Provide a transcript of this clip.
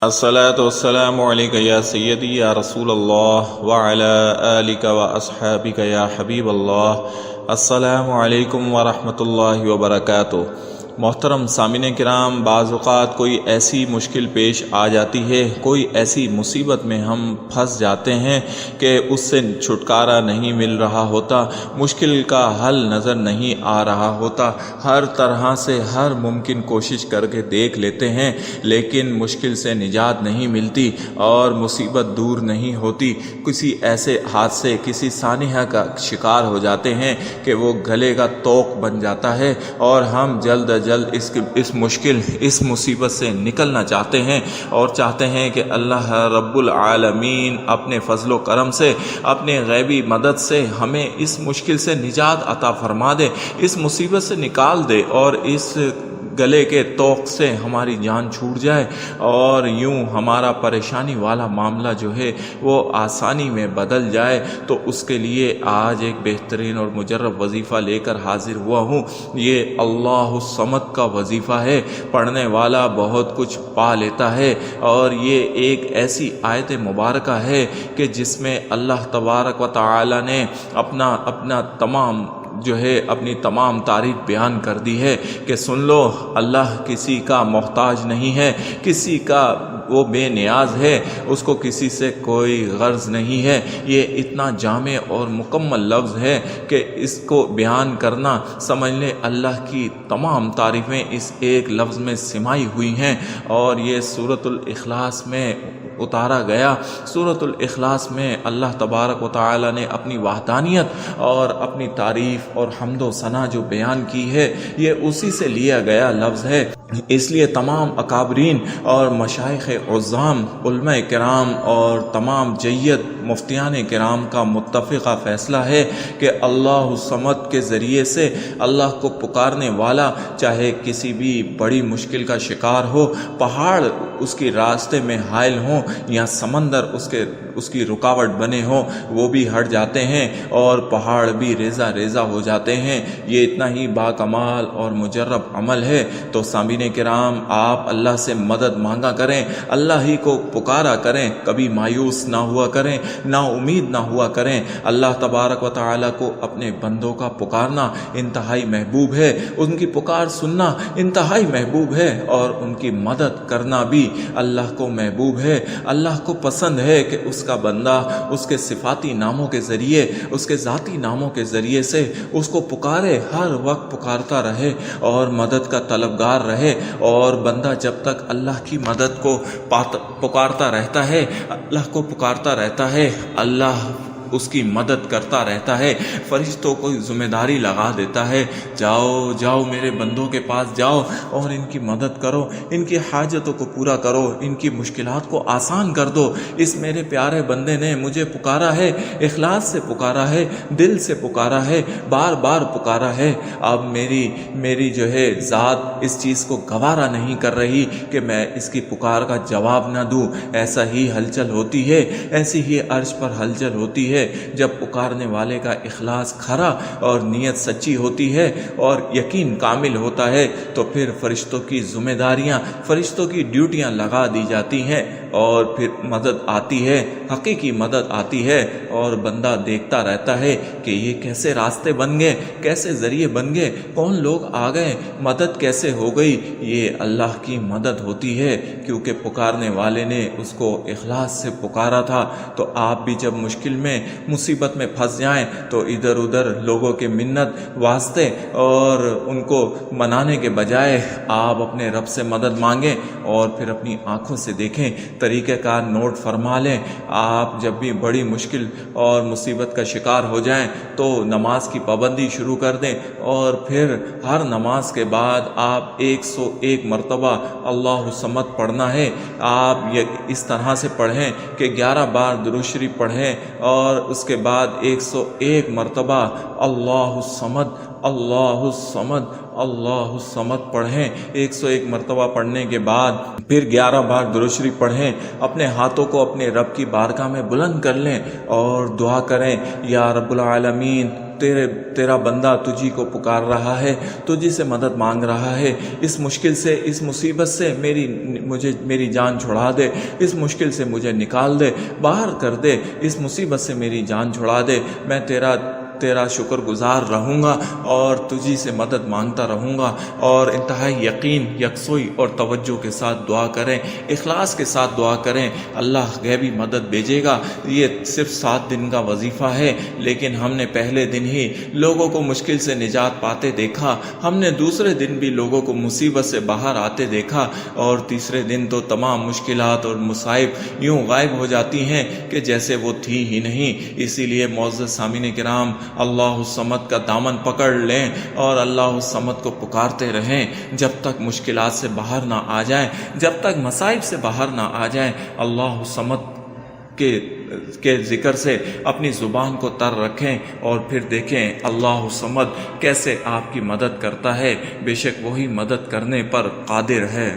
الصلاة والسلام علیک یا سیدی یا رسول اللہ وعلی آلک و اصحابک یا حبیب اللہ۔ السلام علیکم ورحمۃ اللہ وبرکاتہ۔ محترم سامعین کرام، بعض اوقات کوئی ایسی مشکل پیش آ جاتی ہے، کوئی ایسی مصیبت میں ہم پھنس جاتے ہیں کہ اس سے چھٹکارا نہیں مل رہا ہوتا، مشکل کا حل نظر نہیں آ رہا ہوتا، ہر طرح سے ہر ممکن کوشش کر کے دیکھ لیتے ہیں لیکن مشکل سے نجات نہیں ملتی اور مصیبت دور نہیں ہوتی۔ کسی ایسے حادثے، کسی سانحہ کا شکار ہو جاتے ہیں کہ وہ گلے کا توق بن جاتا ہے اور ہم جلد از جلد اس مشکل، اس مصیبت سے نکلنا چاہتے ہیں اور چاہتے ہیں کہ اللہ رب العالمین اپنے فضل و کرم سے، اپنے غیبی مدد سے ہمیں اس مشکل سے نجات عطا فرما دے، اس مصیبت سے نکال دے اور اس گلے کے توق سے ہماری جان چھوٹ جائے اور یوں ہمارا پریشانی والا معاملہ جو ہے وہ آسانی میں بدل جائے۔ تو اس کے لیے آج ایک بہترین اور مجرب وظیفہ لے کر حاضر ہوا ہوں۔ یہ اللہ الصمد کا وظیفہ ہے، پڑھنے والا بہت کچھ پا لیتا ہے اور یہ ایک ایسی آیت مبارکہ ہے کہ جس میں اللہ تبارک و تعالی نے اپنا تمام اپنی تمام تعریف بیان کر دی ہے کہ سن لو، اللہ کسی کا محتاج نہیں ہے، کسی کا وہ بے نیاز ہے، اس کو کسی سے کوئی غرض نہیں ہے۔ یہ اتنا جامع اور مکمل لفظ ہے کہ اس کو بیان کرنا، سمجھ لیں اللہ کی تمام تعریفیں اس ایک لفظ میں سمائی ہوئی ہیں اور یہ سورۃ الاخلاص میں اتارا گیا۔ سورۃ الاخلاص میں اللہ تبارک و تعالی نے اپنی وحدانیت اور اپنی تعریف اور حمد و ثنا جو بیان کی ہے، یہ اسی سے لیا گیا لفظ ہے۔ اس لیے تمام اکابرین اور مشائخ عظام، علماء کرام اور تمام جید مفتیان کرام کا متفقہ فیصلہ ہے کہ اللہ الصمد کے ذریعے سے اللہ کو پکارنے والا، چاہے کسی بھی بڑی مشکل کا شکار ہو، پہاڑ اس کے راستے میں حائل ہوں یا سمندر اس کی رکاوٹ بنے ہوں، وہ بھی ہٹ جاتے ہیں اور پہاڑ بھی ریزہ ریزہ ہو جاتے ہیں۔ یہ اتنا ہی باکمال اور مجرب عمل ہے۔ تو سامعین کرام، آپ اللہ سے مدد مانگا کریں، اللہ ہی کو پکارا کریں، کبھی مایوس نہ ہوا کریں، نا امید نہ ہوا کریں۔ اللہ تبارک و تعالیٰ کو اپنے بندوں کا پکارنا انتہائی محبوب ہے، ان کی پکار سننا انتہائی محبوب ہے اور ان کی مدد کرنا بھی اللہ کو محبوب ہے۔ اللہ کو پسند ہے کہ اس کا بندہ اس کے صفاتی ناموں کے ذریعے، اس کے ذاتی ناموں کے ذریعے سے اس کو پکارے، ہر وقت پکارتا رہے اور مدد کا طلبگار رہے۔ اور بندہ جب تک اللہ کی مدد کو پکارتا رہتا ہے، اللہ کو پکارتا رہتا ہے، اللہ اس کی مدد کرتا رہتا ہے۔ فرشتوں کو ذمہ داری لگا دیتا ہے، جاؤ جاؤ میرے بندوں کے پاس جاؤ اور ان کی مدد کرو، ان کی حاجتوں کو پورا کرو، ان کی مشکلات کو آسان کر دو۔ اس میرے پیارے بندے نے مجھے پکارا ہے، اخلاص سے پکارا ہے، دل سے پکارا ہے، بار بار پکارا ہے۔ اب میری ذات اس چیز کو گوارا نہیں کر رہی کہ میں اس کی پکار کا جواب نہ دوں۔ ایسا ہی ہلچل ہوتی ہے، ایسی ہی عرش پر ہلچل ہوتی ہے جب پکارنے والے کا اخلاص کھرا اور نیت سچی ہوتی ہے اور یقین کامل ہوتا ہے، تو پھر فرشتوں کی ذمہ داریاں، فرشتوں کی ڈیوٹیاں لگا دی جاتی ہیں اور پھر مدد آتی ہے، حقیقی مدد آتی ہے اور بندہ دیکھتا رہتا ہے کہ یہ کیسے راستے بن گئے، کیسے ذریعے بن گئے، کون لوگ آ گئے، مدد کیسے ہو گئی۔ یہ اللہ کی مدد ہوتی ہے کیونکہ پکارنے والے نے اس کو اخلاص سے پکارا تھا۔ تو آپ بھی جب مشکل میں، مصیبت میں پھنس جائیں تو ادھر ادھر لوگوں کے منت واسطے اور ان کو منانے کے بجائے آپ اپنے رب سے مدد مانگیں اور پھر اپنی آنکھوں سے دیکھیں، طریقہ کار نوٹ فرما لیں۔ آپ جب بھی بڑی مشکل اور مصیبت کا شکار ہو جائیں تو نماز کی پابندی شروع کر دیں اور پھر ہر نماز کے بعد آپ 101 مرتبہ اللہ الصمد پڑھنا ہے۔ آپ اس طرح سے پڑھیں کہ 11 بار درود شریف پڑھیں اور اس کے بعد 101 مرتبہ اللہ الصمد اللہ الصمد اللہ الصمد پڑھیں۔ 101 مرتبہ پڑھنے کے بعد پھر 11 بار درود شریف پڑھیں، اپنے ہاتھوں کو اپنے رب کی بارگاہ میں بلند کر لیں اور دعا کریں، یا رب العالمین تیرا بندہ تجھی کو پکار رہا ہے، تجھی سے مدد مانگ رہا ہے، اس مشکل سے، اس مصیبت سے میری جان چھڑا دے، اس مشکل سے مجھے نکال دے، باہر کر دے، اس مصیبت سے میری جان چھڑا دے۔ میں تیرا شکر گزار رہوں گا اور تجھی سے مدد مانگتا رہوں گا۔ اور انتہائی یقین، یکسوئی اور توجہ کے ساتھ دعا کریں، اخلاص کے ساتھ دعا کریں، اللہ غیبی مدد بھیجے گا۔ یہ صرف 7 دن کا وظیفہ ہے، لیکن ہم نے پہلے دن ہی لوگوں کو مشکل سے نجات پاتے دیکھا، ہم نے دوسرے دن بھی لوگوں کو مصیبت سے باہر آتے دیکھا، اور تیسرے دن تو تمام مشکلات اور مصائب یوں غائب ہو جاتی ہیں کہ جیسے وہ تھی ہی نہیں۔ اسی لیے معزز سامعین کرام، اللہ الصمد کا دامن پکڑ لیں اور اللہ الصمد کو پکارتے رہیں جب تک مشکلات سے باہر نہ آ جائیں، جب تک مصائب سے باہر نہ آ جائیں۔ اللہ الصمد کے ذکر سے اپنی زبان کو تر رکھیں اور پھر دیکھیں اللہ الصمد کیسے آپ کی مدد کرتا ہے، بے شک وہی مدد کرنے پر قادر ہے۔